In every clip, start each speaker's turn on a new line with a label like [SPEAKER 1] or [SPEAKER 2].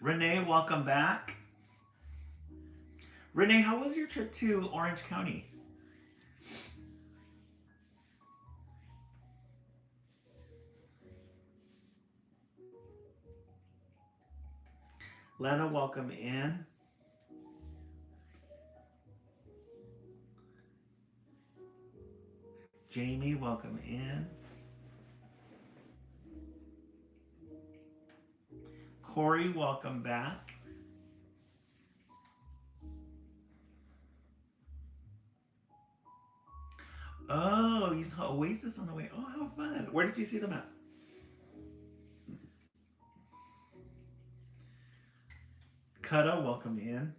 [SPEAKER 1] Renee, welcome back. Renee, how was your trip to Orange County? Lena, welcome in. Jamie, welcome in. Corey, welcome back. Oh, you saw Oasis on the way. Oh, how fun. Where did you see them at? Kutta, welcome in.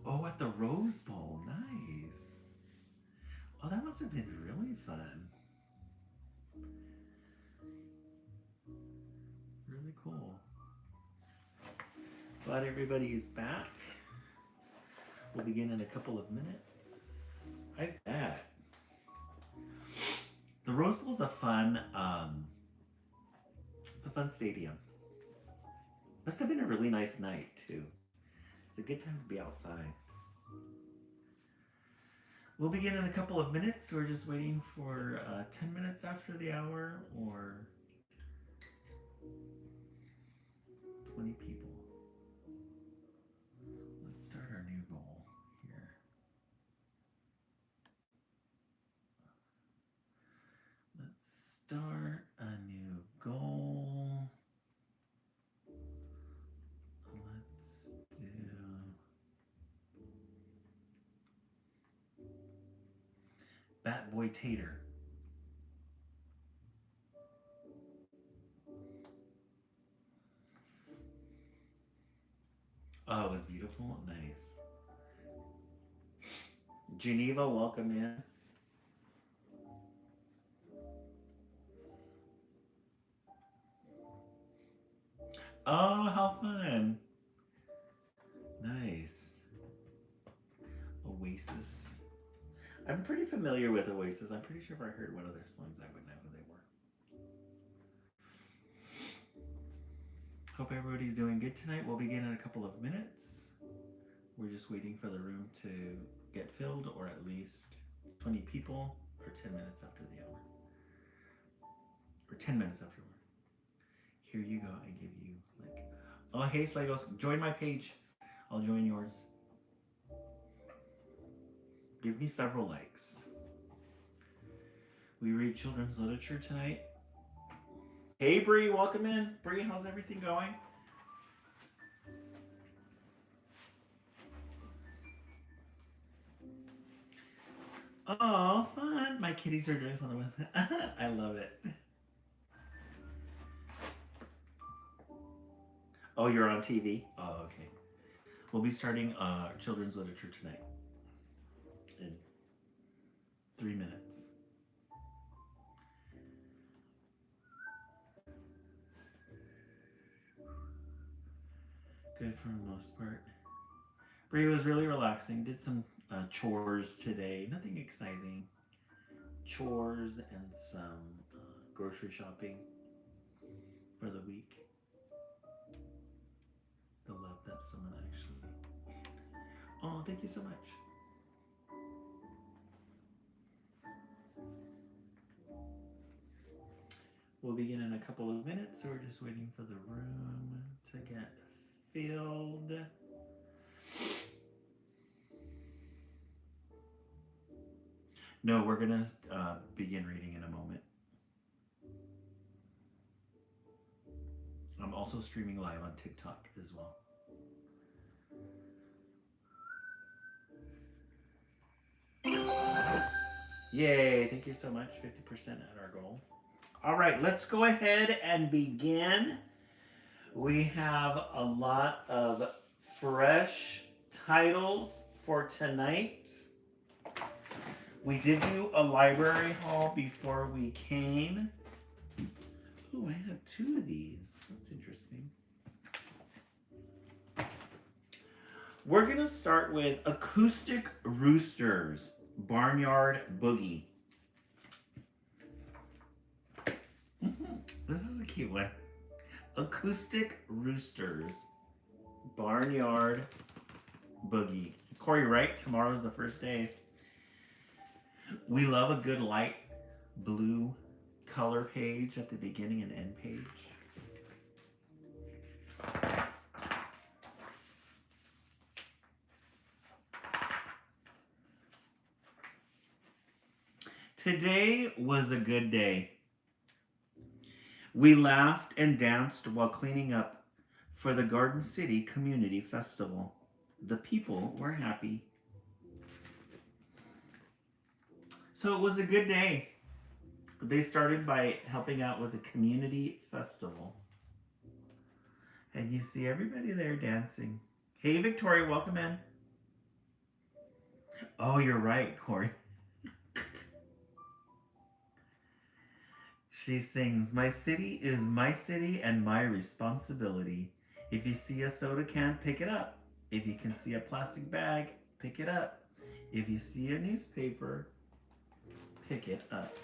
[SPEAKER 1] Oh, at the Rose Bowl. Nice. Oh, that must have been really fun. Really cool. Glad everybody is back. We'll begin in a couple of minutes. I bet. The Rose Bowl is a fun, it's a fun stadium. Must have been a really nice night too. It's a good time to be outside. We'll begin in a couple of minutes. We're just waiting for 10 minutes after the hour or 20 people. Let's start our new goal here. Let's start a new goal. Let's do Bat Boy Tater. Oh, it was beautiful. Nice. Geneva, welcome in. Oh, how fun. Nice. Oasis. I'm pretty familiar with Oasis. I'm pretty sure if I heard one of their songs, I would know who they were. Hope everybody's doing good tonight. We'll begin in a couple of minutes. We're just waiting for the room to get filled, or at least 20 people, or 10 minutes after the hour. Or 10 minutes after. Here you go. I give you like, oh, hey, Slegos, join my page. I'll join yours. Give me several likes. We read children's literature tonight. Hey, Bree, welcome in. Bree, how's everything going? Oh, fun. My kitties are doing something with it. I love it. Oh, you're on TV? Oh, okay. We'll be starting children's literature tonight in 3 minutes. Good for the most part. Brie was really relaxing. Did some chores today. Nothing exciting. Chores and some grocery shopping for the week. The love that someone actually. Oh, thank you so much. We'll begin in a couple of minutes. We're just waiting for the room to get filled. No, we're going to begin reading in a moment. I'm also streaming live on TikTok as well. Yay, thank you so much. 50% at our goal. All right, let's go ahead and begin. We have a lot of fresh titles for tonight. We did do a library haul before we came. Oh, I have 2 of these. That's interesting. We're going to start with Acoustic Roosters, Barnyard Boogie. This is a cute one. Acoustic Roosters. Barnyard Boogie. Corey Wright, tomorrow's the first day. We love a good light blue color page at the beginning and end page. Today was a good day. We laughed and danced while cleaning up for the Garden City Community Festival. The people were happy. So it was a good day. They started by helping out with the community festival. And you see everybody there dancing. Hey, Victoria, welcome in. Oh, you're right, Corey. She sings, "My city is my city and my responsibility. If you see a soda can, pick it up. If you can see a plastic bag, pick it up. If you see a newspaper, pick it up."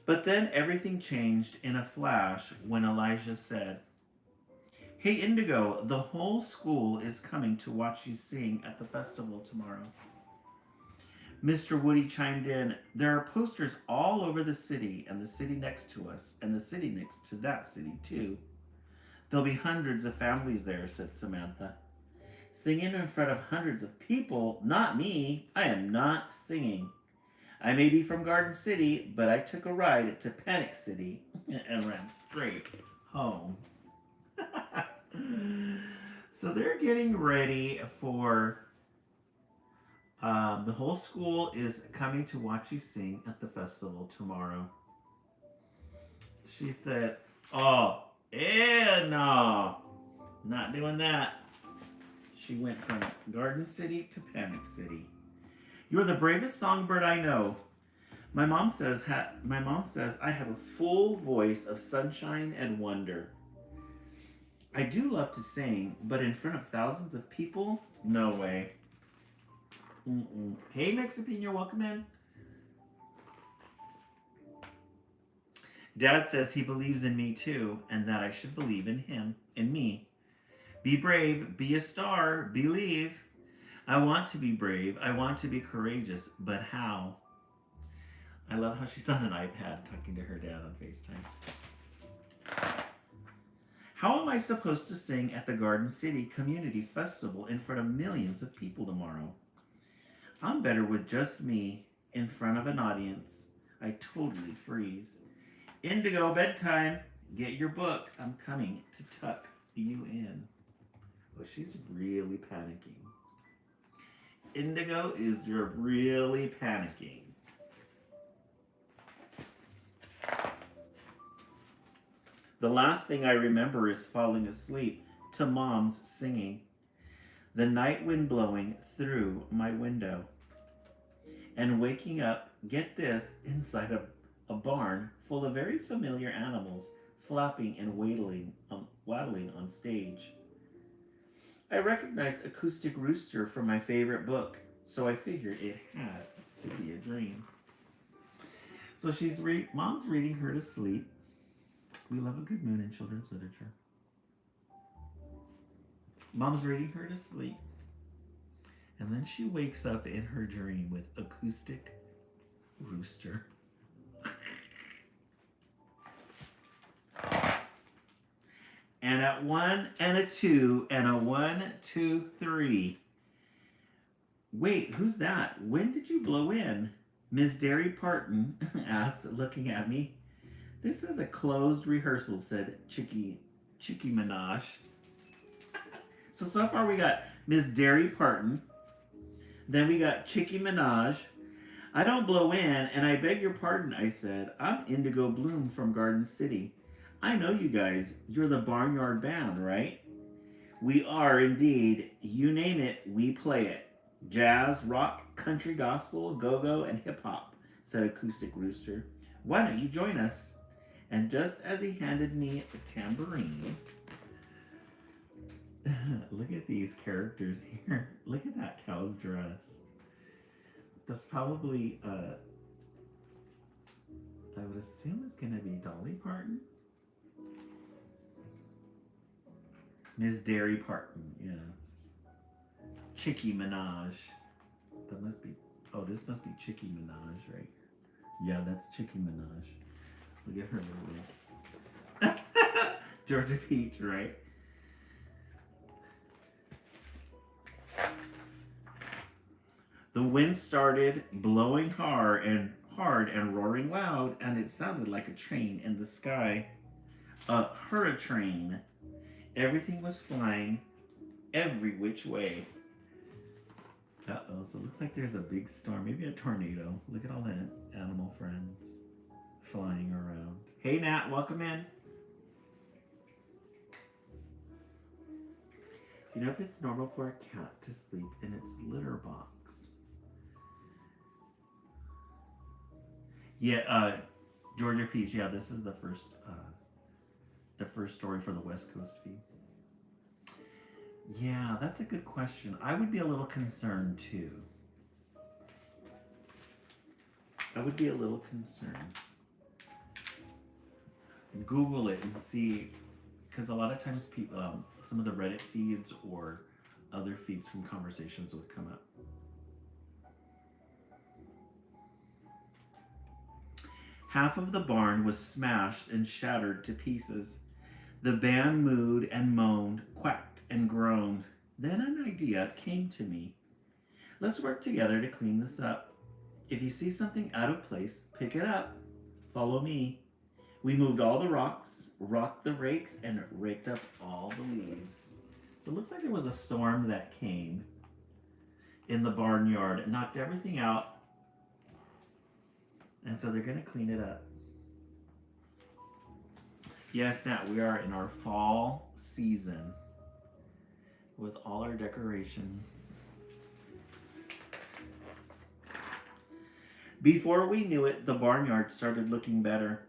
[SPEAKER 1] But then everything changed in a flash when Elijah said, "Hey, Indigo, the whole school is coming to watch you sing at the festival tomorrow." Mr. Woody chimed in, "There are posters all over the city and the city next to us and the city next to that city too. There'll be hundreds of families there," said Samantha. "Singing in front of hundreds of people? Not me. I am not singing. I may be from Garden City, but I took a ride to Panic City and ran straight home." So they're getting ready for the whole school is coming to watch you sing at the festival tomorrow. She said, "Oh, no, not doing that." She went from Garden City to Panic City. "You're the bravest songbird I know. My mom says I have a full voice of sunshine and wonder. I do love to sing, but in front of thousands of people, no way." Hey, Mexipino, welcome in. "Dad says he believes in me too, and that I should believe in him, in me. Be brave, be a star, believe. I want to be brave, I want to be courageous, but how?" I love how she's on an iPad talking to her dad on FaceTime. "How am I supposed to sing at the Garden City Community Festival in front of millions of people tomorrow? I'm better with just me in front of an audience. I totally freeze. Indigo, bedtime. Get your book. I'm coming to tuck you in." Oh, she's really panicking. Indigo is really panicking. "The last thing I remember is falling asleep to Mom's singing. The night wind blowing through my window. And waking up, get this, inside a barn full of very familiar animals flapping and waddling on stage. I recognized Acoustic Rooster from my favorite book, so I figured it had to be a dream." So Mom's reading her to sleep. We love a good moon in children's literature. Mom's reading her to sleep. And then she wakes up in her dream with Acoustic Rooster. And at 1 and a 2 and a 1, 2, 3. "Wait, who's that? When did you blow in?" Miss Derry Parton asked, looking at me. "This is a closed rehearsal," said Chicky Minaj. So far we got Miss Derry Parton. Then we got Chicky Minaj. "I don't blow in, and I beg your pardon," I said. "I'm Indigo Bloom from Garden City. I know you guys. You're the Barnyard Band, right?" "We are indeed. You name it, we play it. Jazz, rock, country, gospel, go-go, and hip-hop," said Acoustic Rooster. "Why don't you join us?" And just as he handed me a tambourine, look at these characters here. Look at that cow's dress. That's probably a I would assume it's going to be Dolly Parton. Ms. Derry Parton, yes. Chickie Minaj. That must be, oh, this must be Chickie Minaj, right? Yeah, that's Chickie Minaj. Look at her little Georgia Peach, right? The wind started blowing hard and roaring loud, and it sounded like a train in the sky. A hurricane. Everything was flying every which way. Uh-oh, so it looks like there's a big storm, maybe a tornado. Look at all the animal friends flying around. Hey, Nat, welcome in. Do you know if it's normal for a cat to sleep in its litter box? Yeah, Georgia Peach, yeah, this is the first story for the West Coast feed. Yeah, that's a good question. I would be a little concerned too. I would be a little concerned. Google it and see, because a lot of times people, some of the Reddit feeds or other feeds from conversations would come up. Half of the barn was smashed and shattered to pieces. The band mooed and moaned, quacked and groaned. Then an idea came to me. Let's work together to clean this up. If you see something out of place, pick it up. Follow me. We moved all the rocks, rocked the rakes, and raked up all the leaves. So it looks like there was a storm that came in the barnyard and knocked everything out. And so they're going to clean it up. Yes, Nat, we are in our fall season with all our decorations. Before we knew it, the barnyard started looking better.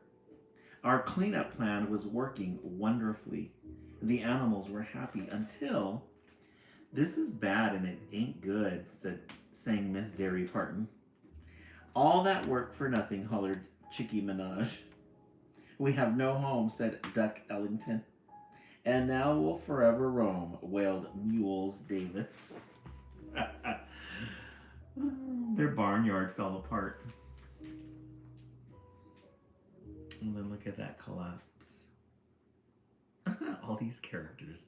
[SPEAKER 1] Our cleanup plan was working wonderfully. The animals were happy until, "This is bad and it ain't good," sang Miss Derry Parton. "All that work for nothing," hollered Chickie Minaj. "We have no home," said Duck Ellington. "And now we'll forever roam," wailed Mules Davis. Their barnyard fell apart. And then look at that collapse. All these characters.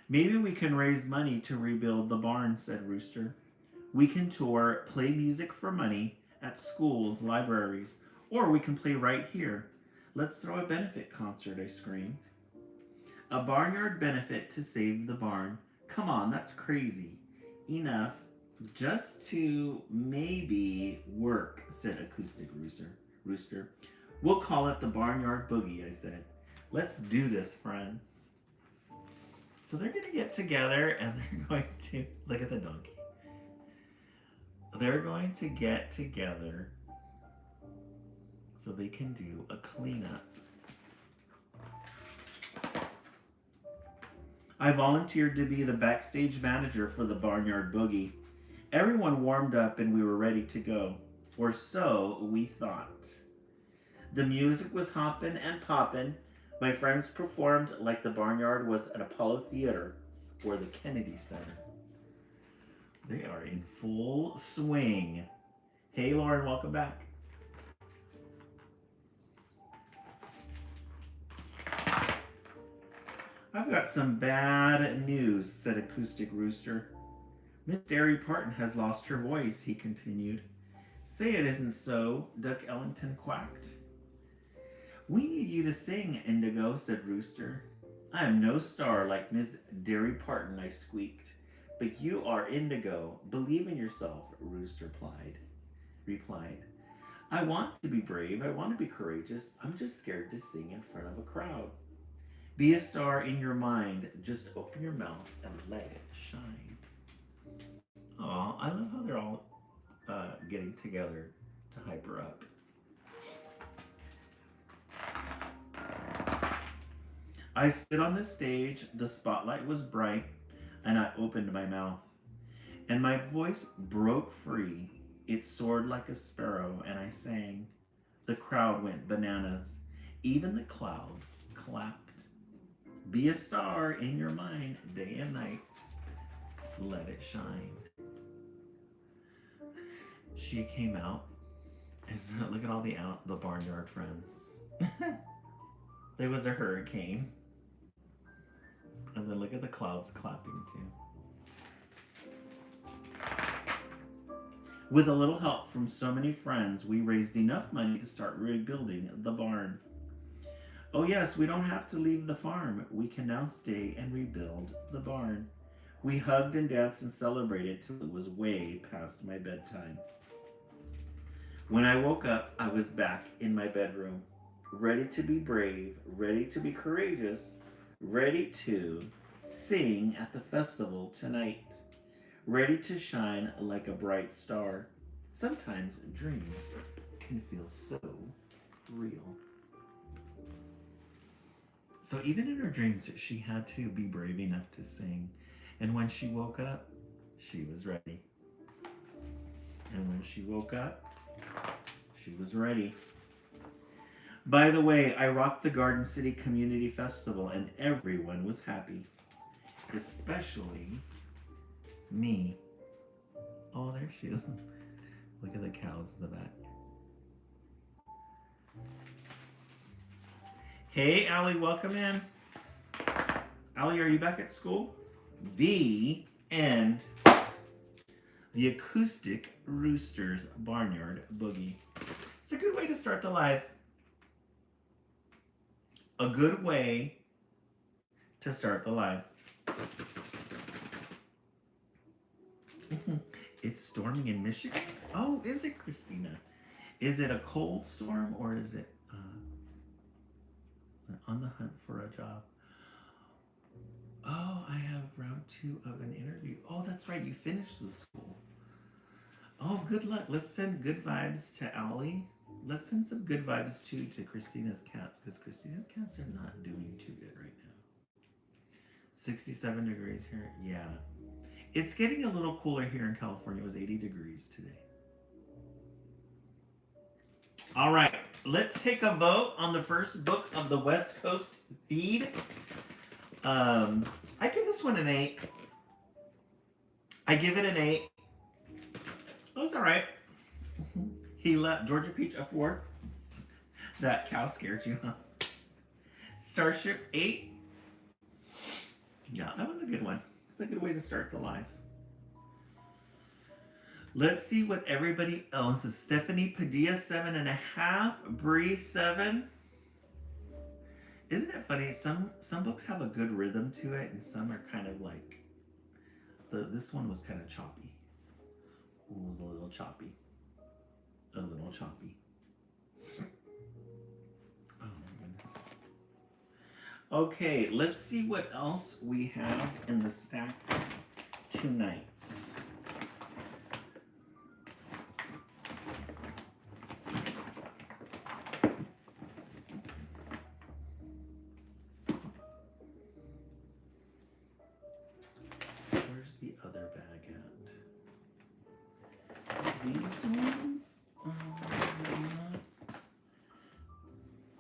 [SPEAKER 1] "Maybe we can raise money to rebuild the barn," said Rooster. "We can tour, play music for money at schools, libraries, or we can play right here. Let's throw a benefit concert," I screamed. "A barnyard benefit to save the barn. Come on, that's crazy. Enough just to maybe work," said Acoustic Rooster. "We'll call it the Barnyard Boogie," I said. "Let's do this, friends." So they're going to get together and they're going to, look at the donkey. They're going to get together so they can do a cleanup. I volunteered to be the backstage manager for the Barnyard Boogie. Everyone warmed up and we were ready to go. Or so we thought. The music was hoppin' and poppin'. My friends performed like the barnyard was an Apollo Theater or the Kennedy Center. They are in full swing. Hey, Lauren, welcome back. "I've got some bad news," said Acoustic Rooster. "Miss Derry Parton has lost her voice," he continued. "Say it isn't so," Duck Ellington quacked. "We need you to sing, Indigo," said Rooster. "I am no star like Miss Derry Parton," I squeaked. "But you are Indigo. Believe in yourself," Rooster replied. "I want to be brave. I want to be courageous. I'm just scared to sing in front of a crowd. Be a star in your mind. Just open your mouth and let it shine." Aw, I love how they're all getting together to hype her up. I stood on the stage, the spotlight was bright, and I opened my mouth. And my voice broke free. It soared like a sparrow, and I sang. The crowd went bananas. Even the clouds clapped. Be a star in your mind, day and night. Let it shine. She came out and said, look at all the barnyard friends. There was a hurricane. And then look at the clouds clapping too. With a little help from so many friends, we raised enough money to start rebuilding the barn. Oh yes, we don't have to leave the farm. We can now stay and rebuild the barn. We hugged and danced and celebrated till it was way past my bedtime. When I woke up, I was back in my bedroom, ready to be brave, ready to be courageous, ready to sing at the festival tonight, ready to shine like a bright star. Sometimes dreams can feel so real. So even in her dreams, she had to be brave enough to sing. And when she woke up, she was ready. And when she woke up, she was ready. By the way, I rocked the Garden City Community Festival and everyone was happy. Especially me. Oh, there she is. Look at the cows in the back. Hey, Allie, welcome in. Allie, are you back at school? The end. The Acoustic Roosters Barnyard Boogie. It's a good way to start the live. A good way to start the live. It's storming in Michigan. Oh, is it, Christina? Is it a cold storm or is it on the hunt for a job? Oh, I have round 2 of an interview. Oh, that's right. You finished the school. Oh, good luck. Let's send good vibes to Allie. Let's send some good vibes too to Christina's cats because Christina's cats are not doing too good right now. 67 degrees here. Yeah. It's getting a little cooler here in California. It was 80 degrees today. All right. Let's take a vote on the first book of the West Coast feed. I give this one an 8. I give it an 8. Oh, it's all right. He left Georgia Peach a 4. That cow scared you, huh? Starship 8. Yeah, that was a good one. It's a good way to start the live. Let's see what everybody else is. Stephanie Padilla 7.5. Bree 7. Isn't it funny? Some books have a good rhythm to it, and some are kind of like this one was kind of choppy. It was a little choppy. A little choppy. Oh my goodness. Okay, let's see what else we have in the stacks tonight. Where's the other bag at? These ones?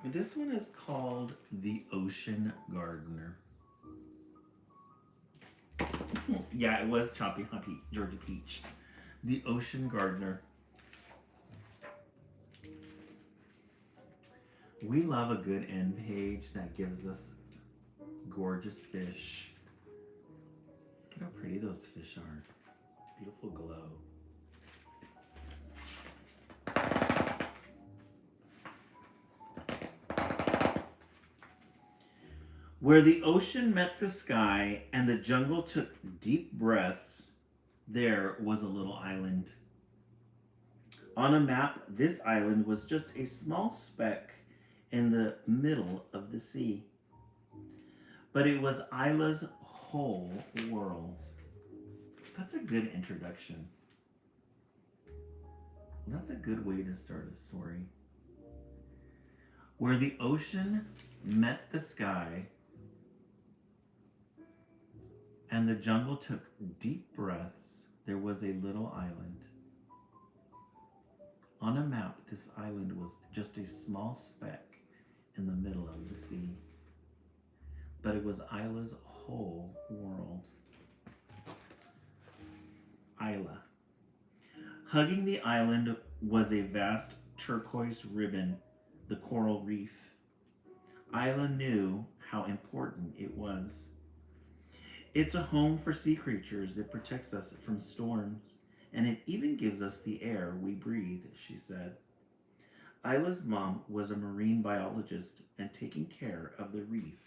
[SPEAKER 1] This one is called The Ocean Gardener. Yeah, it was choppy, hoppy, Georgia Peach. The Ocean Gardener. We love a good end page that gives us gorgeous fish. Look at how pretty those fish are. Beautiful glow. Where the ocean met the sky and the jungle took deep breaths, there was a little island. On a map, this island was just a small speck in the middle of the sea. But it was Isla's whole world. That's a good introduction. That's a good way to start a story. Where the ocean met the sky and the jungle took deep breaths, there was a little island. On a map, this island was just a small speck in the middle of the sea, but it was Isla's whole world. Isla. Hugging the island was a vast turquoise ribbon, the coral reef. Isla knew how important it was. It's a home for sea creatures. It protects us from storms, and it even gives us the air we breathe, she said. Isla's mom was a marine biologist, and taking care of the reef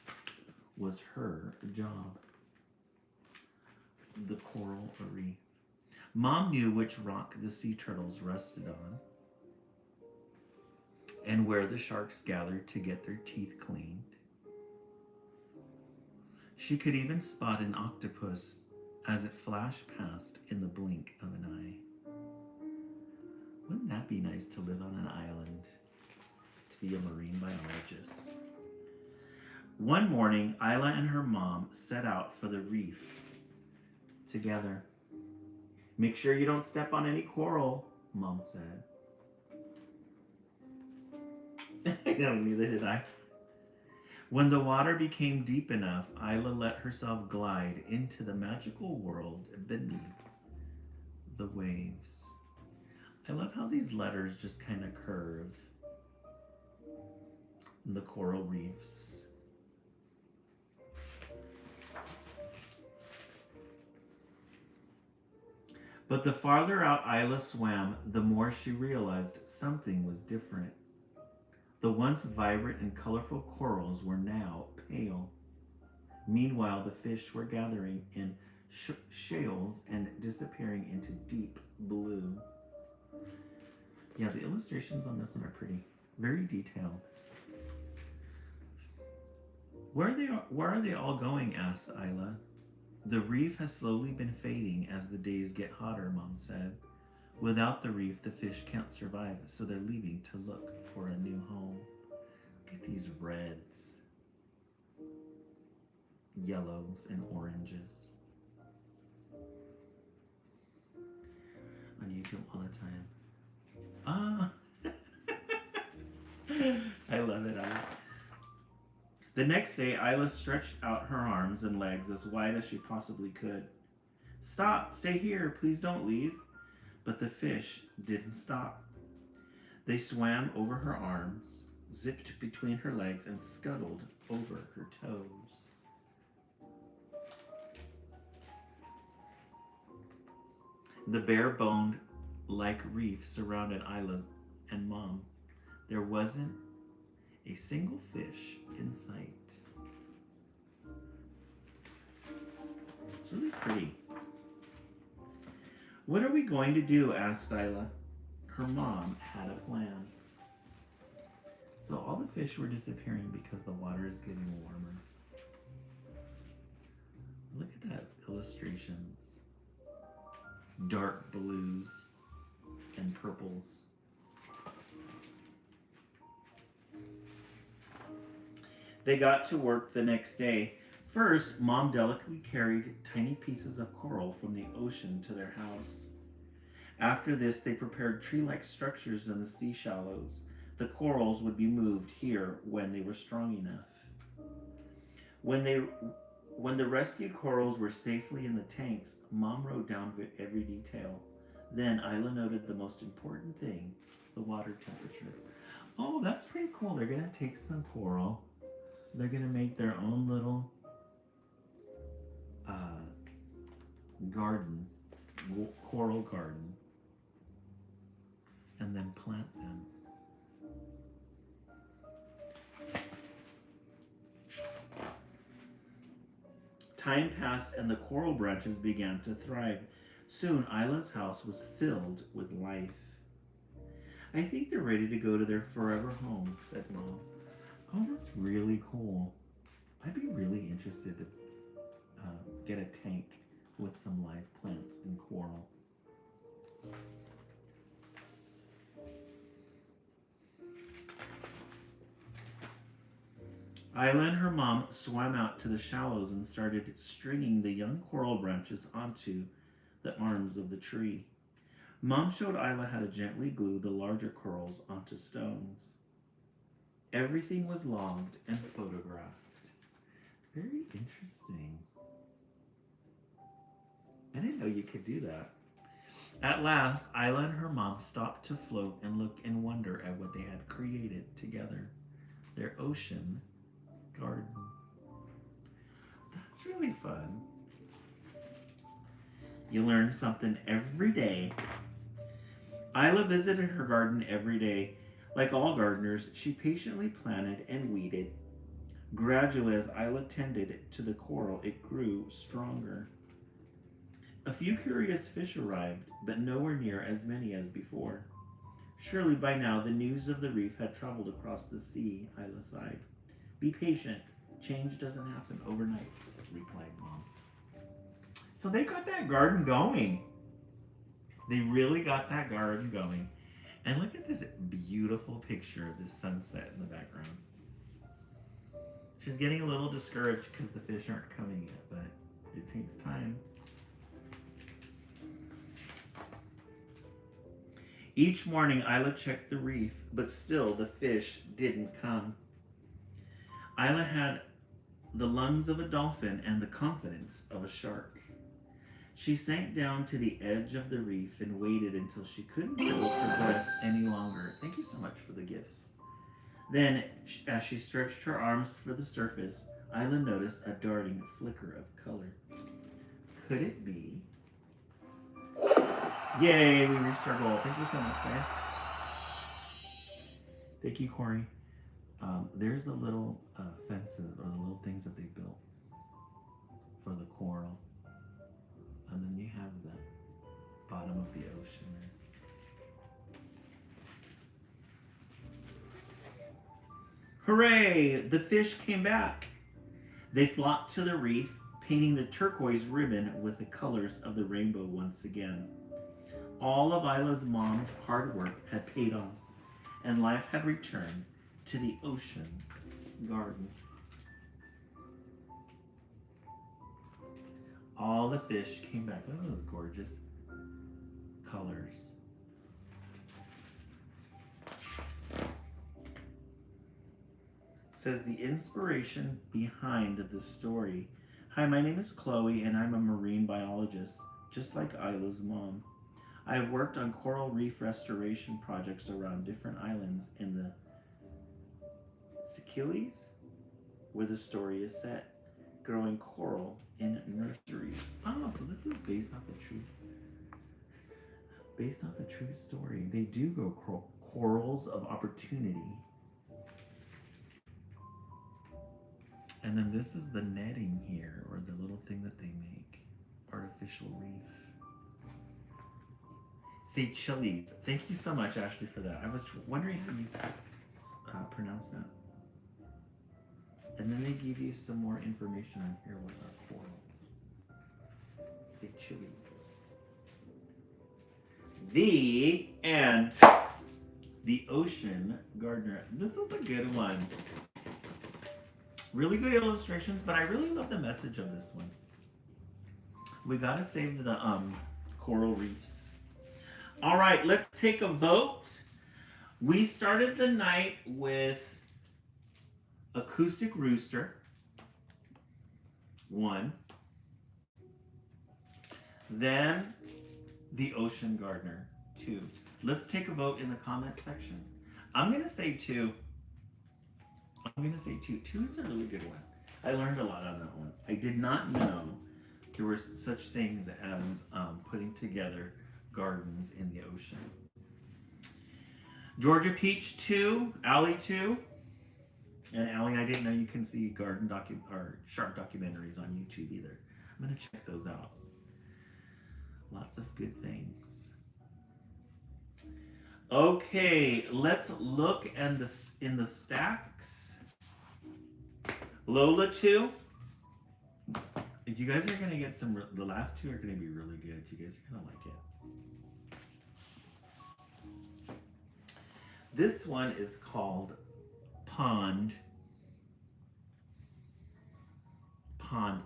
[SPEAKER 1] was her job. The coral reef. Mom knew which rock the sea turtles rested on and where the sharks gathered to get their teeth cleaned. She could even spot an octopus as it flashed past in the blink of an eye. Wouldn't that be nice to live on an island, to be a marine biologist? One morning, Isla and her mom set out for the reef together. Make sure you don't step on any coral, Mom said. No, neither did I. When the water became deep enough, Isla let herself glide into the magical world beneath the waves. I love how these letters just kind of curve the coral reefs. But the farther out Isla swam, the more she realized something was different. The once vibrant and colorful corals were now pale. Meanwhile, the fish were gathering in shales and disappearing into deep blue. Yeah, the illustrations on this one are pretty, very detailed. Where are they all going? Asked Isla. The reef has slowly been fading as the days get hotter, Mom said. Without the reef, the fish can't survive, so they're leaving to look for a new home. Look at these reds, yellows, and oranges. On YouTube all the time. Ah! I love it. The next day, Isla stretched out her arms and legs as wide as she possibly could. Stop! Stay here! Please don't leave! But the fish didn't stop. They swam over her arms, zipped between her legs, and scuttled over her toes. The bare-boned like reef surrounded Isla and Mom. There wasn't a single fish in sight. It's really pretty. What are we going to do? Asked Isla. Her mom had a plan. So all the fish were disappearing because the water is getting warmer. Look at that illustrations. Dark blues and purples. They got to work the next day. First, Mom delicately carried tiny pieces of coral from the ocean to their house. After this, they prepared tree-like structures in the sea shallows. The corals would be moved here when they were strong enough. When the rescued corals were safely in the tanks, Mom wrote down every detail. Then Isla noted the most important thing, the water temperature. Oh, that's pretty cool. They're going to take some coral. They're going to make their own little garden, coral garden, and then plant them. Time passed and the coral branches began to thrive. Soon, Isla's house was filled with life. I think they're ready to go to their forever home, said Mom. Oh, that's really cool. I'd be really interested to get a tank with some live plants and coral. Isla and her mom swam out to the shallows and started stringing the young coral branches onto the arms of the tree. Mom showed Isla how to gently glue the larger corals onto stones. Everything was logged and photographed. Very interesting. I didn't know you could do that. At last, Isla and her mom stopped to float and look in wonder at what they had created together. Their ocean garden. That's really fun. You learn something every day. Isla visited her garden every day. Like all gardeners, she patiently planted and weeded. Gradually, as Isla tended to the coral, it grew stronger. A few curious fish arrived, but nowhere near as many as before. Surely by now the news of the reef had traveled across the sea, Isla sighed. Be patient. Change doesn't happen overnight, replied Mom. So they got that garden going. They really got that garden going. And look at this beautiful picture of this sunset in the background. She's getting a little discouraged because the fish aren't coming yet, but it takes time. Each morning, Isla checked the reef, but still the fish didn't come. Isla had the lungs of a dolphin and the confidence of a shark. She sank down to the edge of the reef and waited until she couldn't hold her breath any longer. Thank you so much for the gifts. Then, as she stretched her arms for the surface, Isla noticed a darting flicker of color. Could it be? Yay, we reached our goal. Thank you so much, guys. Thank you, Corey. There's the little fences or the little things that they built for the coral. And then you have the bottom of the ocean there. Hooray! The fish came back. They flocked to the reef, painting the turquoise ribbon with the colors of the rainbow once again. All of Isla's mom's hard work had paid off, and life had returned to the ocean garden. All the fish came back. Look at those gorgeous colors. Says the inspiration behind the story. Hi, my name is Chloe, and I'm a marine biologist, just like Isla's mom. I have worked on coral reef restoration projects around different islands in the Scaries, where the story is set, growing coral in nurseries. Oh, so this is based off a true story. They do grow corals of opportunity. And then this is the netting here, or the little thing that they make. Artificial reef. Say chilies. Thank you so much, Ashley, for that. I was wondering how you pronounce that. And then they give you some more information on here with our corals. Say chilies. The end. The Ocean Gardener. This is a good one. Really good illustrations, but I really love the message of this one. We gotta save the coral reefs. All right, let's take a vote. We started the night with Acoustic Rooster, 1. Then the Ocean Gardener, 2. Let's take a vote in the comment section. I'm gonna say 2. 2 is a really good one. I learned a lot on that one. I did not know there were such things as putting together gardens in the ocean. Georgia Peach 2, Allie 2. And Allie, I didn't know you can see shark documentaries on YouTube either. I'm gonna check those out. Lots of good things. Okay, let's look in the stacks. Lola 2. You guys are gonna get the last 2 are gonna be really good. You guys are gonna like it. This one is called Pond.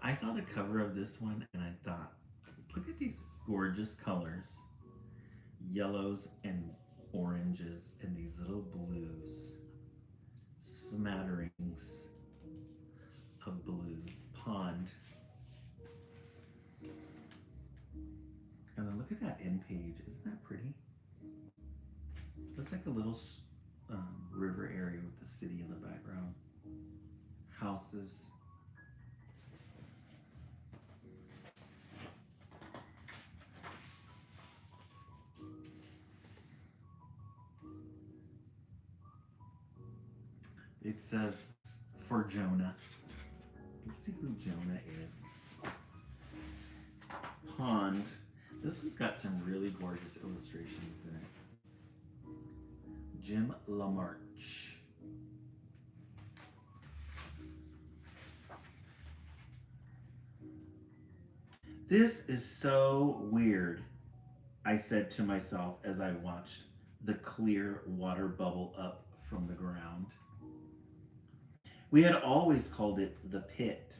[SPEAKER 1] I saw the cover of this one and I thought, look at these gorgeous colors. yellows and oranges and these little blues, smatterings of blues. Pond. And then look at that end page. Isn't that pretty? Looks like a little river area with the city in the background. Houses. It says, for Jonah. Let's see who Jonah is. Pond. This one's got some really gorgeous illustrations in it. Jim LaMarche. This is so weird, I said to myself as I watched the clear water bubble up from the ground. We had always called it the pit.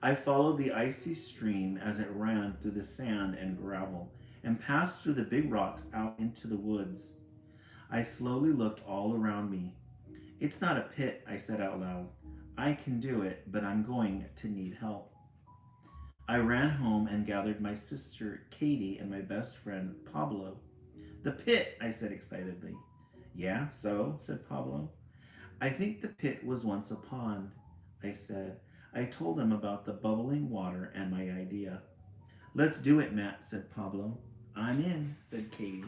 [SPEAKER 1] I followed the icy stream as it ran through the sand and gravel and passed through the big rocks out into the woods. I slowly looked all around me. It's not a pit, I said out loud. I can do it, but I'm going to need help. I ran home and gathered my sister Katie and my best friend Pablo. The pit, I said excitedly. Yeah, so, said Pablo. I think the pit was once a pond, I said. I told him about the bubbling water and my idea. Let's do it, Matt, said Pablo. I'm in, said Katie.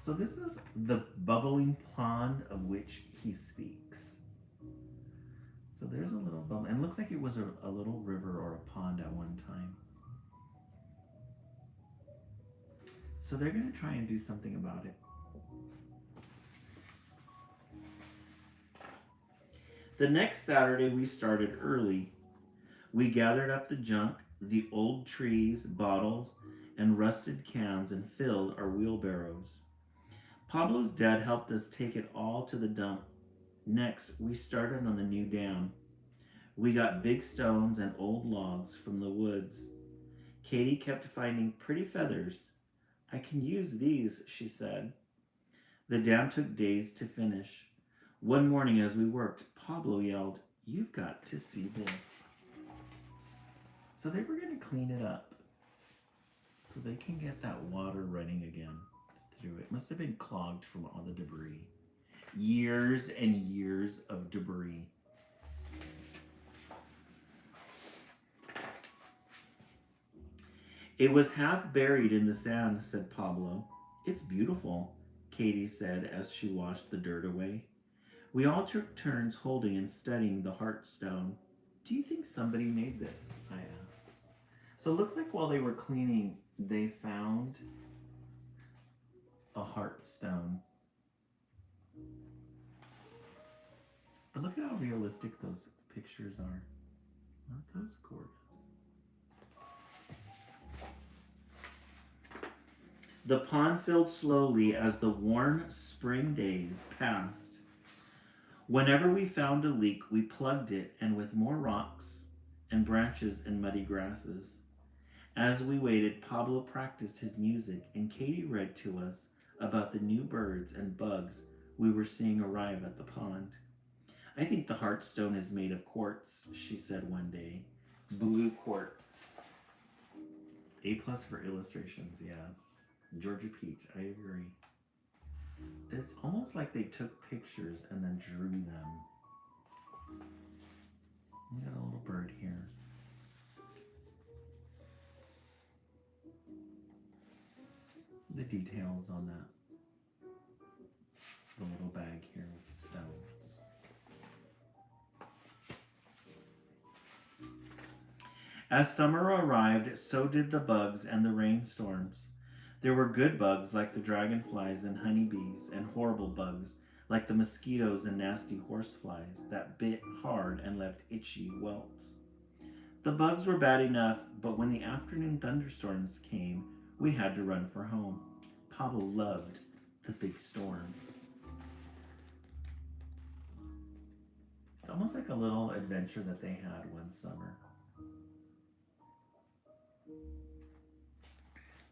[SPEAKER 1] So this is the bubbling pond of which he speaks. So there's a little bubble, and it looks like it was a little river or a pond at one time. So they're going to try and do something about it. The next Saturday, we started early. We gathered up the junk, the old trees, bottles, and rusted cans and filled our wheelbarrows. Pablo's dad helped us take it all to the dump. Next, we started on the new dam. We got big stones and old logs from the woods. Katie kept finding pretty feathers. I can use these, she said. The dam took days to finish. One morning as we worked, Pablo yelled, "You've got to see this." So they were going to clean it up so they can get that water running again through it. Must have been clogged from all the debris. Years and years of debris. It was half buried in the sand, said Pablo. It's beautiful, Katie said as she washed the dirt away. We all took turns holding and studying the heart stone. Do you think somebody made this? I asked. So it looks like while they were cleaning, they found a heart stone. But look at how realistic those pictures are. Aren't those gorgeous? The pond filled slowly as the warm spring days passed. Whenever we found a leak, we plugged it, and with more rocks and branches and muddy grasses. As we waited, Pablo practiced his music, and Katie read to us about the new birds and bugs we were seeing arrive at the pond. I think the heartstone is made of quartz, she said one day. Blue quartz. A+ for illustrations, yes. Georgia Peach, I agree. It's almost like they took pictures and then drew them. We got a little bird here. The details on that. The little bag here with the stones. As summer arrived, so did the bugs and the rainstorms. There were good bugs like the dragonflies and honeybees, and horrible bugs like the mosquitoes and nasty horseflies that bit hard and left itchy welts. The bugs were bad enough, but when the afternoon thunderstorms came, we had to run for home. Pablo loved the big storms. Almost like a little adventure that they had one summer.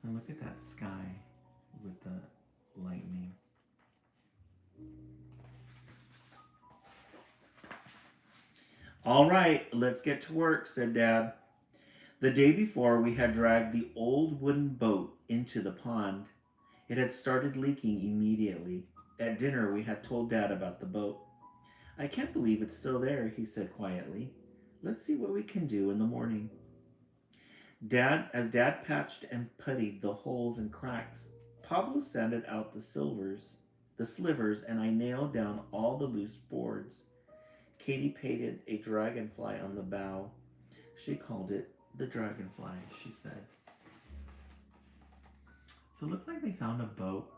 [SPEAKER 1] And look at that sky with the lightning. All right, let's get to work, said Dad. The day before, we had dragged the old wooden boat into the pond. It had started leaking immediately. At dinner, we had told Dad about the boat. I can't believe it's still there, he said quietly. Let's see what we can do in the morning. As Dad patched and puttied the holes and cracks, Pablo sanded out the slivers, and I nailed down all the loose boards. Katie painted a dragonfly on the bow. She called it the dragonfly, she said. So it looks like they found a boat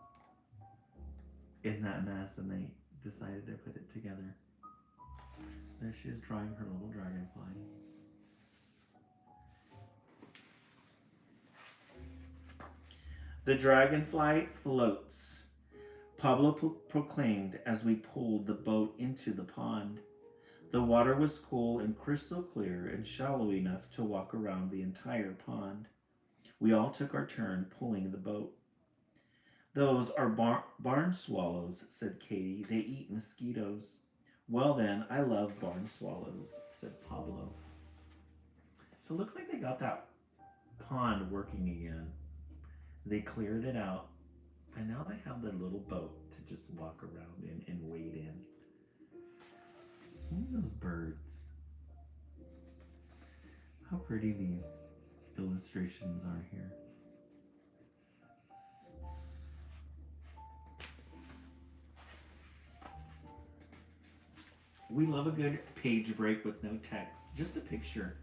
[SPEAKER 1] in that mess and they decided to put it together. There she is drawing her little dragonfly. The dragonfly floats, Pablo proclaimed as we pulled the boat into the pond. The water was cool and crystal clear and shallow enough to walk around the entire pond. We all took our turn pulling the boat. Those are barn swallows, said Katie. They eat mosquitoes. Well then, I love barn swallows, said Pablo. So it looks like they got that pond working again. They cleared it out, and now they have their little boat to just walk around in and wade in. Look at those birds. How pretty these illustrations are here. We love a good page break with no text, just a picture.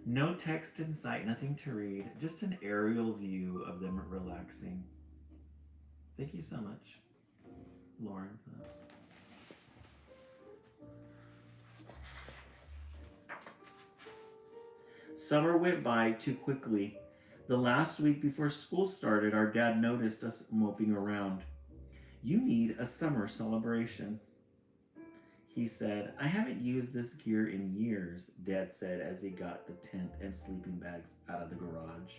[SPEAKER 1] No text in sight, nothing to read, just an aerial view of them relaxing. Thank you so much, Lauren, for that. Summer went by too quickly. The last week before school started, our dad noticed us moping around. You need a summer celebration, he said. I haven't used this gear in years, Dad said as he got the tent and sleeping bags out of the garage.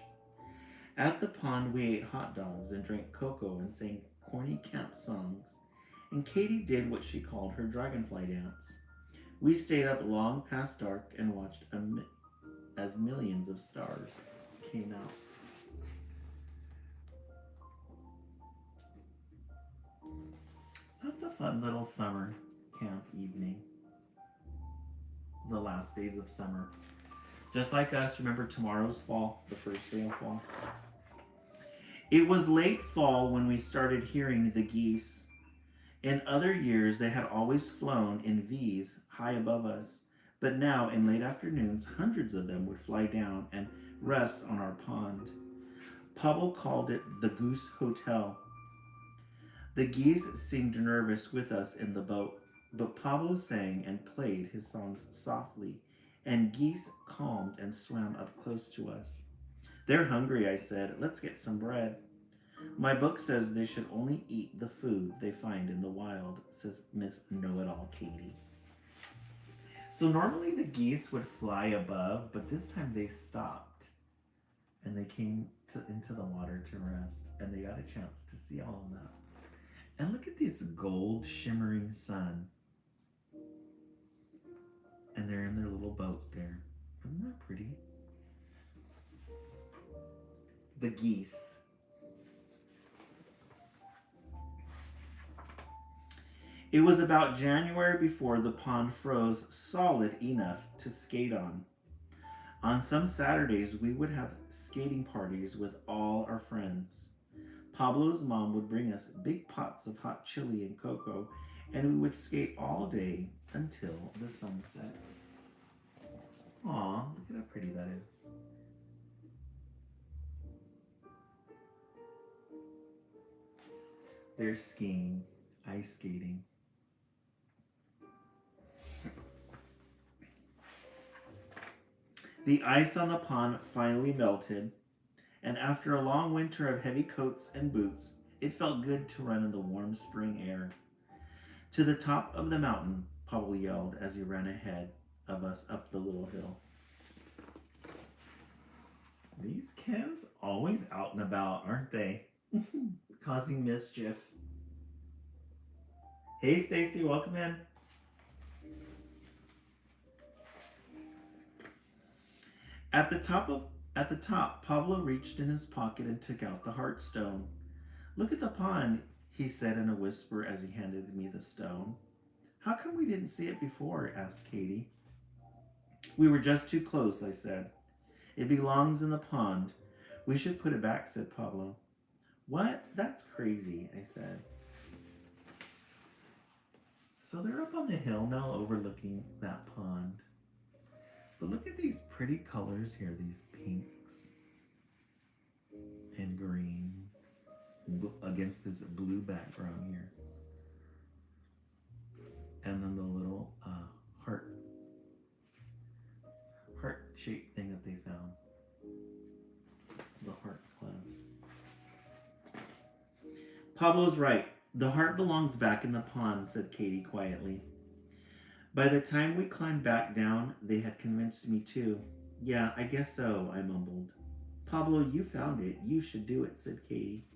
[SPEAKER 1] At the pond, we ate hot dogs and drank cocoa and sang corny camp songs. And Katie did what she called her dragonfly dance. We stayed up long past dark and watched as millions of stars came out. That's a fun little summer camp evening. The last days of summer. Just like us, remember tomorrow's fall, the first day of fall. It was late fall when we started hearing the geese. In other years, they had always flown in V's high above us, but now in late afternoons, hundreds of them would fly down and rest on our pond. Pablo called it the Goose Hotel. The geese seemed nervous with us in the boat, but Pablo sang and played his songs softly, and geese calmed and swam up close to us. They're hungry, I said. Let's get some bread. My book says they should only eat the food they find in the wild, says Miss Know-It-All Katie. So normally the geese would fly above, but this time they stopped and they came into the water to rest, and they got a chance to see all of that. And look at this gold shimmering sun. And they're in their little boat there. Isn't that pretty? The geese. It was about January before the pond froze solid enough to skate on. On some Saturdays, we would have skating parties with all our friends. Pablo's mom would bring us big pots of hot chili and cocoa, and we would skate all day until the sunset. Aw, look at how pretty that is. They're skiing, ice skating. The ice on the pond finally melted, and after a long winter of heavy coats and boots, it felt good to run in the warm spring air. To the top of the mountain, Pablo yelled as he ran ahead of us up the little hill. These kids always out and about, aren't they? Causing mischief. Hey, Stacy, welcome in. At the top, Pablo reached in his pocket and took out the heartstone. Look at the pond, he said in a whisper as he handed me the stone. How come we didn't see it before? Asked Katie. We were just too close, I said. It belongs in the pond. We should put it back, said Pablo. What? That's crazy, I said. So they're up on the hill now overlooking that pond. But look at these pretty colors here, these pinks and greens against this blue background here. And then the little heart-shaped thing that they found. The heart class. Pablo's right. The heart belongs back in the pond, said Katie quietly. By the time we climbed back down, they had convinced me too. Yeah, I guess so, I mumbled. Pablo, you found it. You should do it, said Katie.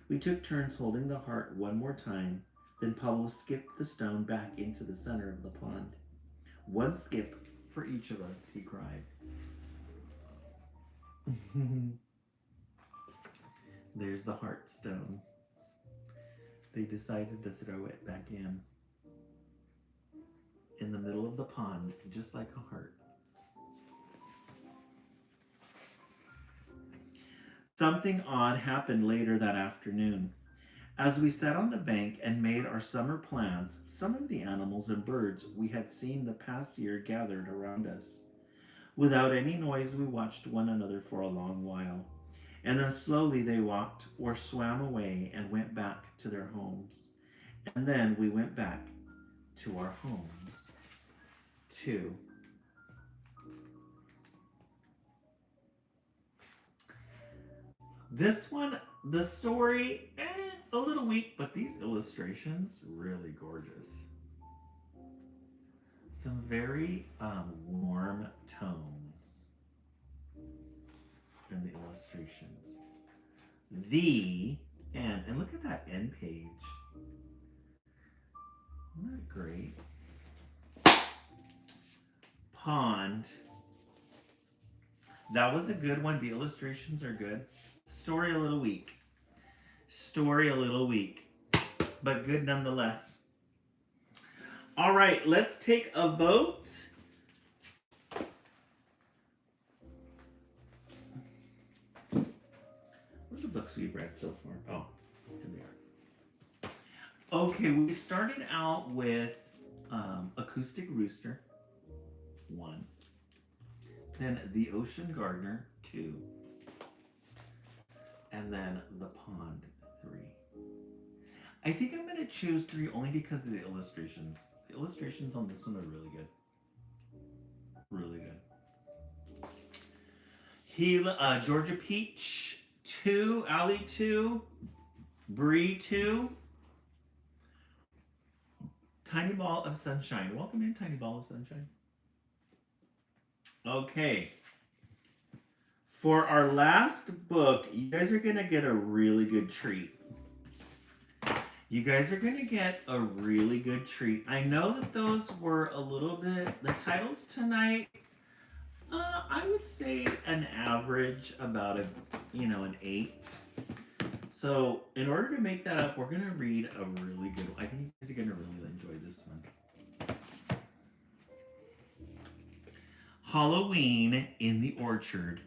[SPEAKER 1] We took turns holding the heart one more time. Then Pablo skipped the stone back into the center of the pond. One skip for each of us, he cried. There's the heart stone. They decided to throw it back in the middle of the pond, just like a heart. Something odd happened later that afternoon. As we sat on the bank and made our summer plans, some of the animals and birds we had seen the past year gathered around us. Without any noise, we watched one another for a long while, and then slowly they walked or swam away and went back to their homes. And then we went back to our homes, too. This one, the story, a little weak, but these illustrations, really gorgeous. Some very warm tones in the illustrations. The end, and look at that end page. Isn't that great? Pond. That was a good one. The illustrations are good. Story a little weak. But good nonetheless. All right, let's take a vote. What are the books we've read so far? Oh, here they are. Okay, we started out with Acoustic Rooster, 1. Then The Ocean Gardener, 2. And then The Pond, 3. I think I'm going to choose 3 only because of the illustrations. The illustrations on this one are really good. Really good. Georgia Peach, 2. Allie, 2. Bree, 2. Tiny Ball of Sunshine. Welcome in, Tiny Ball of Sunshine. Okay. For our last book, you guys are going to get a really good treat. I know that those were a little bit, the titles tonight, I would say an average, about an 8. So in order to make that up, we're going to read a really good one. I think you guys are going to really enjoy this one. Halloween in the Orchard.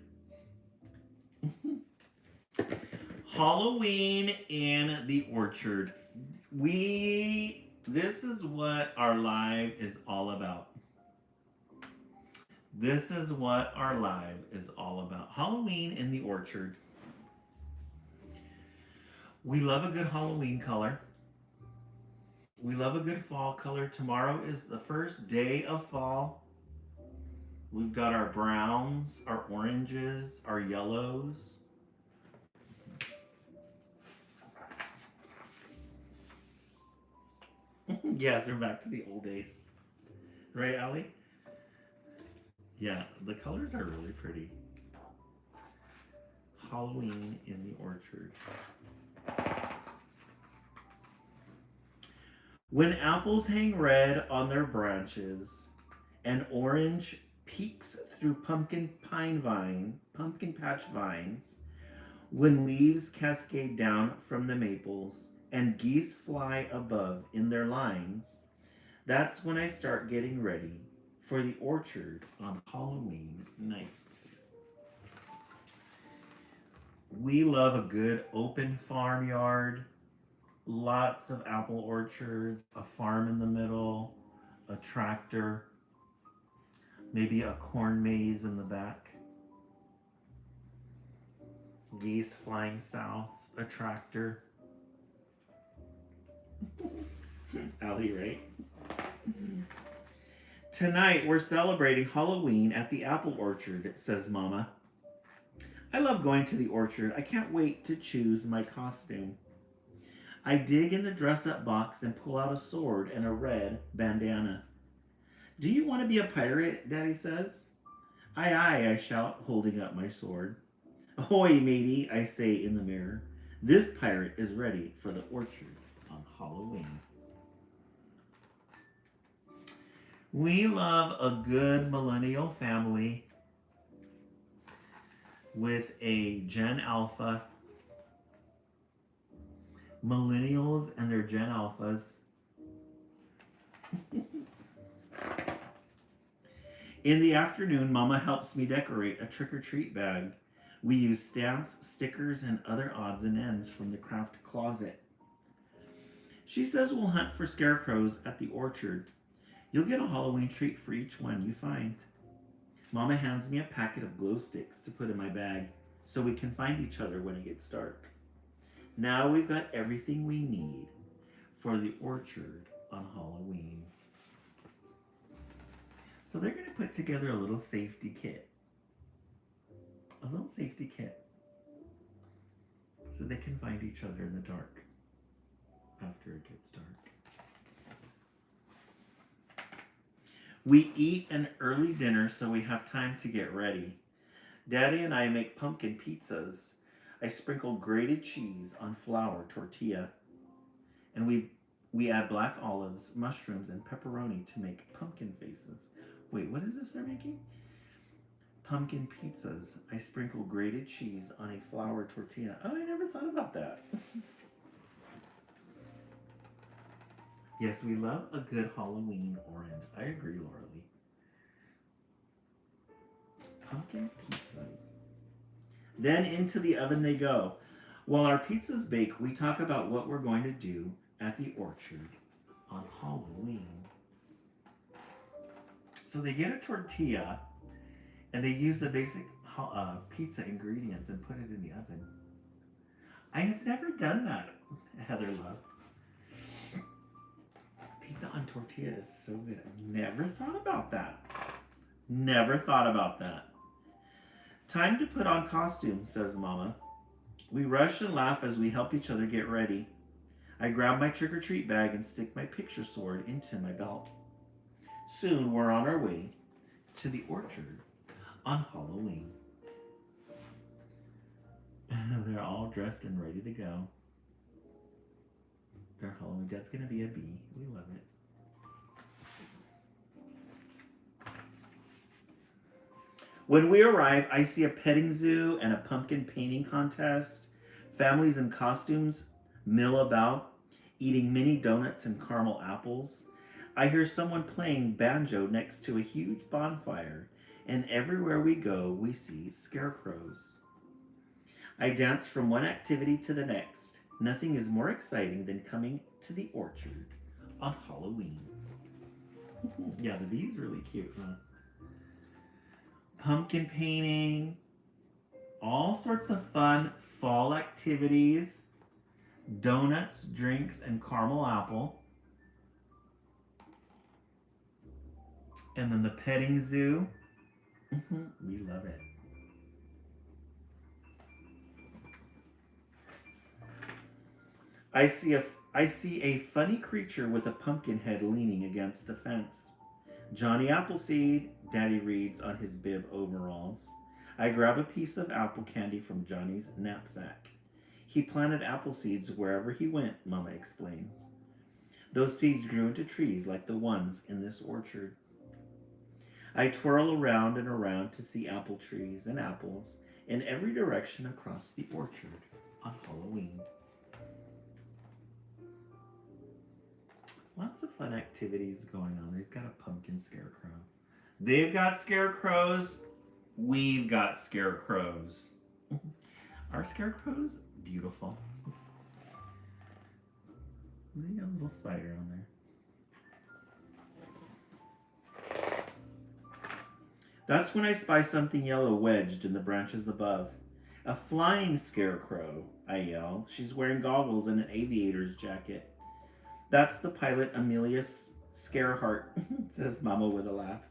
[SPEAKER 1] Halloween in the Orchard. This is what our live is all about. Halloween in the Orchard. We love a good Halloween color. We love a good fall color. Tomorrow is the first day of fall. We've got our browns, our oranges, our yellows. Yes, we're back to the old days. Right, Allie? Yeah, the colors are really pretty. Halloween in the orchard. When apples hang red on their branches and orange peeks through pumpkin patch vines, when leaves cascade down from the maples and geese fly above in their lines, that's when I start getting ready for the orchard on Halloween night. We love a good open farmyard, lots of apple orchards, a farm in the middle, a tractor, maybe a corn maze in the back, geese flying south, a tractor. Allie, right? Tonight we're celebrating Halloween at the apple orchard, says Mama. I love going to the orchard. I can't wait to choose my costume. I dig in the dress-up box and pull out a sword and a red bandana. Do you want to be a pirate? Daddy says. Aye, aye, I shout, holding up my sword. Ahoy, matey, I say in the mirror. This pirate is ready for the orchard on Halloween. We love a good millennial family with a Gen Alpha. Millennials and their Gen Alphas. In the afternoon, Mama helps me decorate a trick-or-treat bag. We use stamps, stickers, and other odds and ends from the craft closet. She says we'll hunt for scarecrows at the orchard. You'll get a Halloween treat for each one you find. Mama hands me a packet of glow sticks to put in my bag so we can find each other when it gets dark. Now we've got everything we need for the orchard on Halloween. So they're going to put together a little safety kit. A little safety kit. So they can find each other in the dark after it gets dark. We eat an early dinner so we have time to get ready. Daddy and I make pumpkin pizzas. I sprinkle grated cheese on flour tortilla. And we add black olives, mushrooms, and pepperoni to make pumpkin faces. Wait, what is this they're making? Pumpkin pizzas. I sprinkle grated cheese on a flour tortilla. Oh, I never thought about that. Yes, we love a good Halloween orange. I agree, Laura Lee. Pumpkin pizzas. Then into the oven they go. While our pizzas bake, we talk about what we're going to do at the orchard on Halloween. So they get a tortilla and they use the basic pizza ingredients and put it in the oven. I have never done that, Heather Love. Pizza on tortilla is so good. I've never thought about that. Never thought about that. Time to put on costumes, says Mama. We rush and laugh as we help each other get ready. I grab my trick-or-treat bag and stick my picture sword into my belt. Soon we're on our way to the orchard on Halloween. They're all dressed and ready to go. Their Halloween. Dad's gonna be a bee. We love it. When we arrive, I see a petting zoo and a pumpkin painting contest. Families in costumes mill about, eating mini donuts and caramel apples. I hear someone playing banjo next to a huge bonfire, and everywhere we go, we see scarecrows. I dance from one activity to the next. Nothing is more exciting than coming to the orchard on Halloween. Yeah, the bee's really cute, huh? Pumpkin painting, all sorts of fun fall activities, donuts, drinks, and caramel apple. And then the petting zoo. We love it. I see a funny creature with a pumpkin head leaning against the fence. Johnny Appleseed, Daddy reads on his bib overalls. I grab a piece of apple candy from Johnny's knapsack. He planted apple seeds wherever he went, Mama explains. Those seeds grew into trees like the ones in this orchard. I twirl around and around to see apple trees and apples in every direction across the orchard on Halloween. Lots of fun activities going on. There's got a pumpkin scarecrow. They've got scarecrows. We've got scarecrows. Our scarecrows, beautiful. They got a little spider on there. That's when I spy something yellow wedged in the branches above. A flying scarecrow, I yell. She's wearing goggles and an aviator's jacket. That's the pilot Amelia Scareheart, says Mama with a laugh.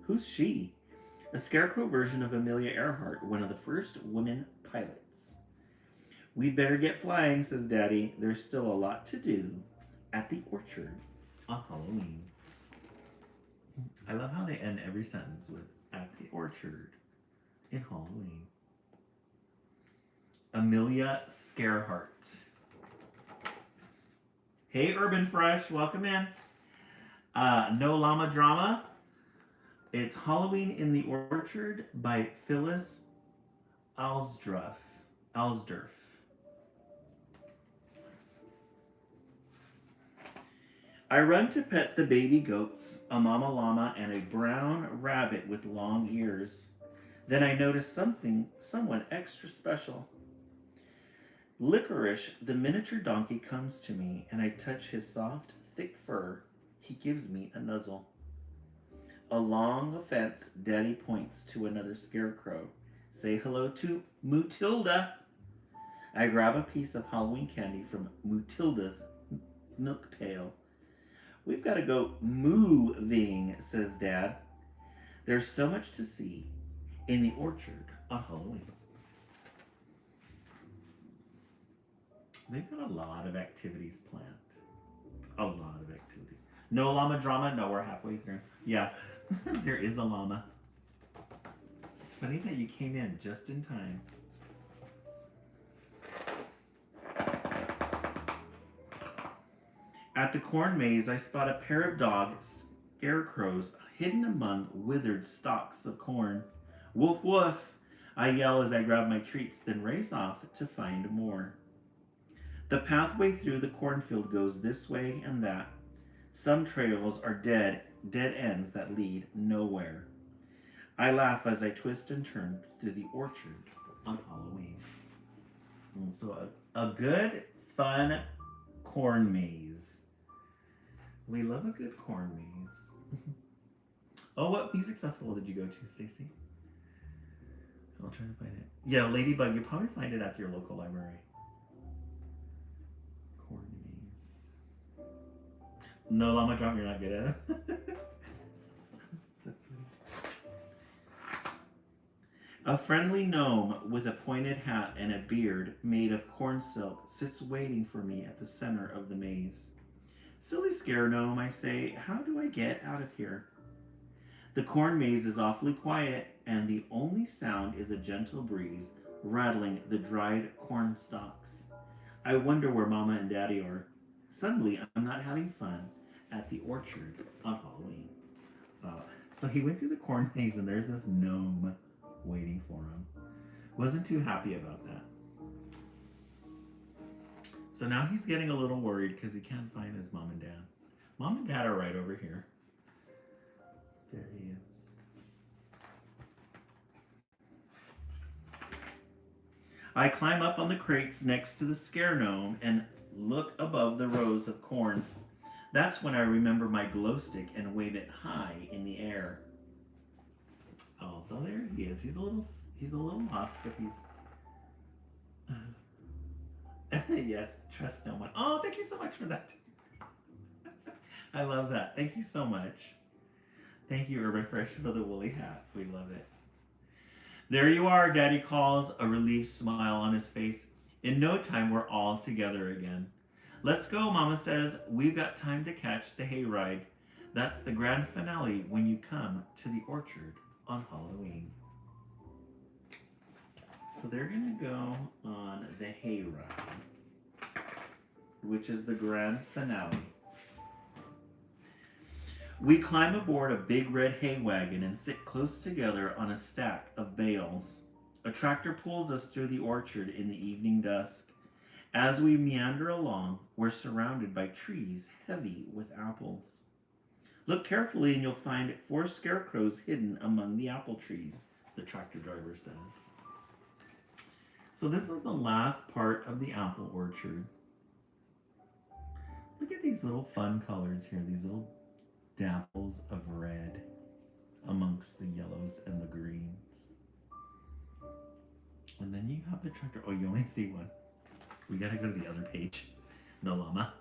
[SPEAKER 1] Who's she? A scarecrow version of Amelia Earhart, one of the first women pilots. We'd better get flying, says Daddy. There's still a lot to do at the orchard on Halloween. I love how they end every sentence with at the orchard in Halloween. Amelia Scareheart. Hey, Urban Fresh, welcome in. No Llama Drama. It's Halloween in the Orchard by Phyllis Alsdorf. I run to pet the baby goats, a mama llama, and a brown rabbit with long ears. Then I notice someone extra special. Licorice, the miniature donkey, comes to me, and I touch his soft, thick fur. He gives me a nuzzle. Along the fence, Daddy points to another scarecrow. Say hello to Mutilda. I grab a piece of Halloween candy from Mutilda's milk pail. We've got to go moving, says Dad. There's so much to see in the orchard on Halloween. They've got a lot of activities planned. A lot of activities. No llama drama? No, we're halfway through. Yeah, there is a llama. It's funny that you came in just in time. At the corn maze, I spot a pair of dog scarecrows hidden among withered stalks of corn. Woof woof! I yell as I grab my treats, then race off to find more. The pathway through the cornfield goes this way and that. Some trails are dead ends that lead nowhere. I laugh as I twist and turn through the orchard on Halloween. And so a good, fun corn maze. We love a good corn maze. Oh, what music festival did you go to, Stacy? I'll try to find it. Yeah, Ladybug, you'll probably find it at your local library. Corn maze. No, Llama Drop, you're not good at it. That's funny. A friendly gnome with a pointed hat and a beard made of corn silk sits waiting for me at the center of the maze. Silly scare gnome, I say, how do I get out of here? The corn maze is awfully quiet, and the only sound is a gentle breeze rattling the dried corn stalks. I wonder where Mama and Daddy are. Suddenly, I'm not having fun at the orchard on Halloween. So he went through the corn maze, and there's this gnome waiting for him. Wasn't too happy about that. So now he's getting a little worried because he can't find his mom and dad. Mom and dad are right over here. There he is. I climb up on the crates next to the scare gnome and look above the rows of corn. That's when I remember my glow stick and wave it high in the air. Oh, so there he is. He's a little lost, but he's yes, trust no one. Oh, thank you so much for that. I love that. Thank you so much. Thank you, Urban Fresh, for the woolly hat. We love it. There you are, Daddy calls, a relieved smile on his face. In no time, we're all together again. Let's go, Mama says. We've got time to catch the hayride. That's the grand finale when you come to the orchard on Halloween. So they're going to go on the hayride, which is the grand finale. We climb aboard a big red hay wagon and sit close together on a stack of bales. A tractor pulls us through the orchard in the evening dusk. As we meander along, we're surrounded by trees heavy with apples. Look carefully and you'll find 4 scarecrows hidden among the apple trees, the tractor driver says. So this is the last part of the apple orchard. Look at these little fun colors here, these little dapples of red amongst the yellows and the greens. And then you have the tractor. Oh, you only see one. We gotta go to the other page. No llama.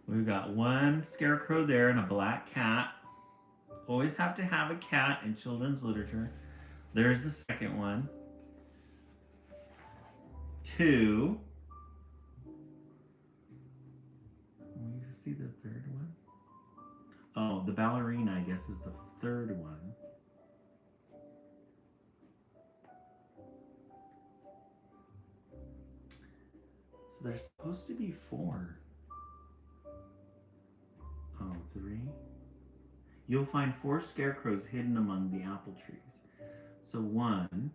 [SPEAKER 1] We've got 1 scarecrow there and a black cat. Always have to have a cat in children's literature. There's the second one. 2. You see the third one? Oh, the ballerina, I guess, is the third one. So there's supposed to be 4. Oh, 3. You'll find 4 scarecrows hidden among the apple trees. So 1.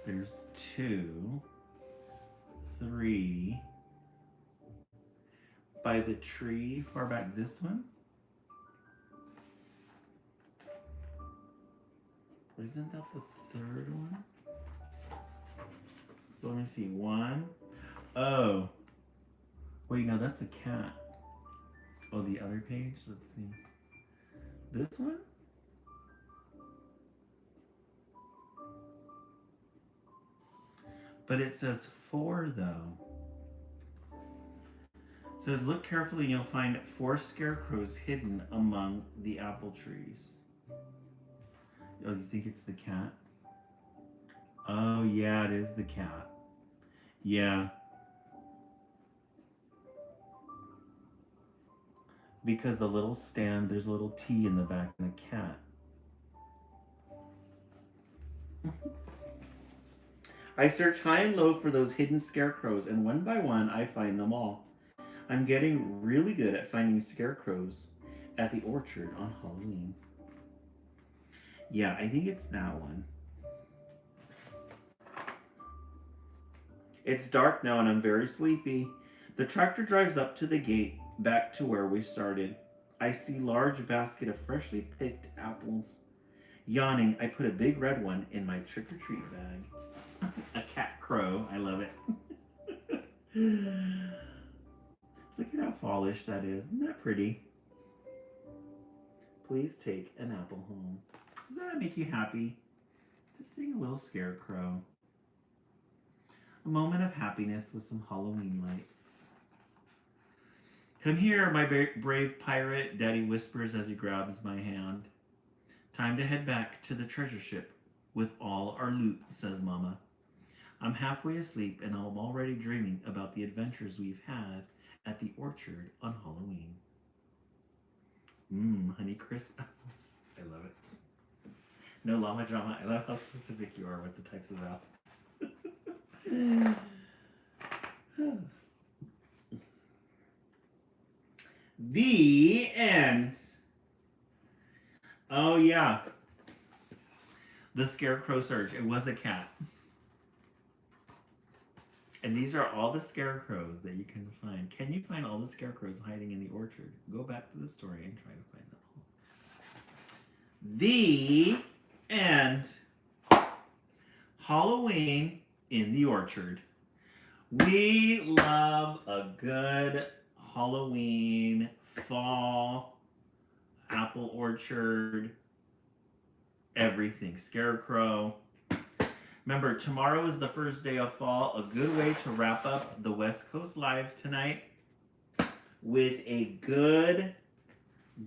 [SPEAKER 1] There's 2. 3. By the tree, far back, this one? Isn't that the third one? So let me see. 1. Oh. Wait, no, that's a cat. Oh, the other page? Let's see. This one? But it says 4, though. It says, look carefully and you'll find 4 scarecrows hidden among the apple trees. Oh, you think it's the cat? Oh, yeah, it is the cat. Yeah. Because the little stand, there's a little T in the back and a cat. I search high and low for those hidden scarecrows, and one by one I find them all. I'm getting really good at finding scarecrows at the orchard on Halloween. Yeah, I think it's that one. It's dark now and I'm very sleepy. The tractor drives up to the gate, back to where we started. I see large basket of freshly picked apples. Yawning, I put a big red one in my trick-or-treat bag. A cat crow, I love it. Look at how fallish that is. Isn't that pretty? Please take an apple home. Does that make you happy? Just sing a little scarecrow. A moment of happiness with some Halloween lights. Come here, my brave pirate, Daddy whispers as he grabs my hand. Time to head back to the treasure ship with all our loot, says Mama. I'm halfway asleep and I'm already dreaming about the adventures we've had at the orchard on Halloween. Honey crisp apples. I love it. No llama drama. I love how specific you are with the types of apples. The end. Oh yeah. The scarecrow search. It was a cat. And these are all the scarecrows that you can find. Can you find all the scarecrows hiding in the orchard? Go back to the story and try to find them all. The end. Halloween in the orchard. We love a good Halloween, fall, apple orchard, everything. Scarecrow. Remember, tomorrow is the first day of fall. A good way to wrap up the West Coast Live tonight with a good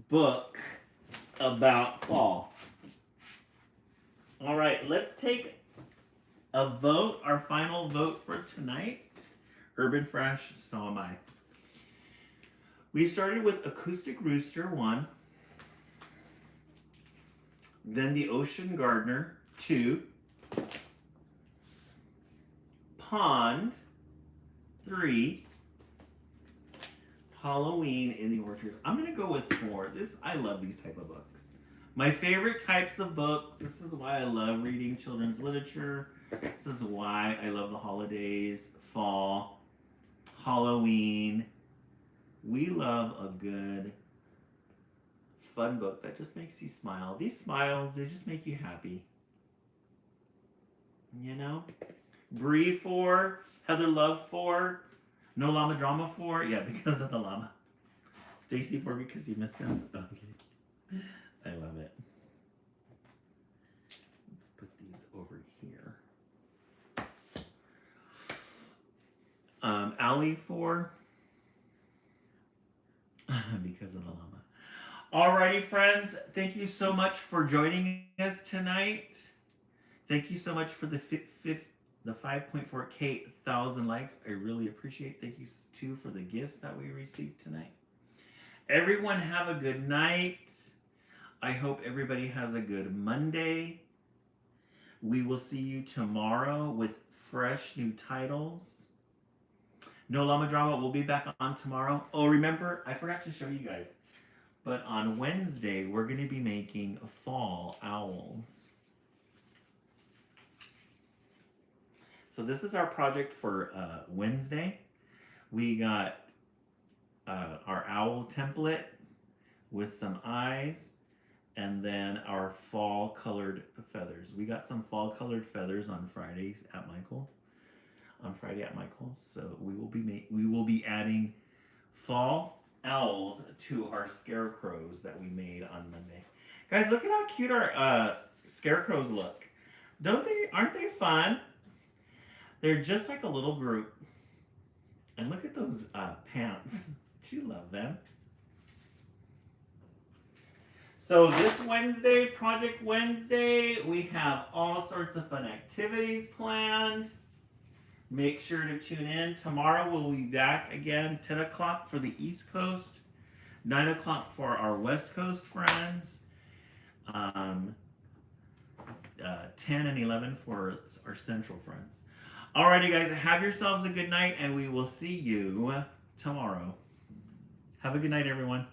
[SPEAKER 1] book about fall. All right, let's take a vote, our final vote for tonight. Urban Fresh, so am I. We started with Acoustic Rooster 1. Then the Ocean Gardener, 2. Pond, 3. Halloween in the Orchard. I'm going to go with 4. I love these type of books. My favorite types of books. This is why I love reading children's literature. This is why I love the holidays, fall, Halloween. We love a good, fun book that just makes you smile. These smiles, they just make you happy. You know? Bree 4, Heather Love 4, No Llama Drama 4. Yeah, because of the llama. Stacy 4 because you missed them. Okay. I love it. Let's put these over here. Allie 4 because of the llama. Alrighty, friends. Thank you so much for joining us tonight. Thank you so much for the 5.4K thousand likes. I really appreciate. Thank you too for the gifts that we received tonight. Everyone have a good night. I hope everybody has a good Monday. We will see you tomorrow with fresh new titles. No Llama Drama will be back on tomorrow. Oh, remember, I forgot to show you guys. But on Wednesday, we're going to be making fall owls. So this is our project for Wednesday. We got our owl template with some eyes and then our fall colored feathers. We got some fall colored feathers on Fridays at Michael's. So we will be adding fall owls to our scarecrows that we made on Monday. Guys, look at how cute our scarecrows look. Aren't they fun? They're just like a little group. And look at those pants. Do you love them? So this Wednesday, Project Wednesday, we have all sorts of fun activities planned. Make sure to tune in. Tomorrow we'll be back again, 10 o'clock for the East Coast, 9 o'clock for our West Coast friends, 10 and 11 for our Central friends. Alrighty, guys, have yourselves a good night, and we will see you tomorrow. Have a good night, everyone.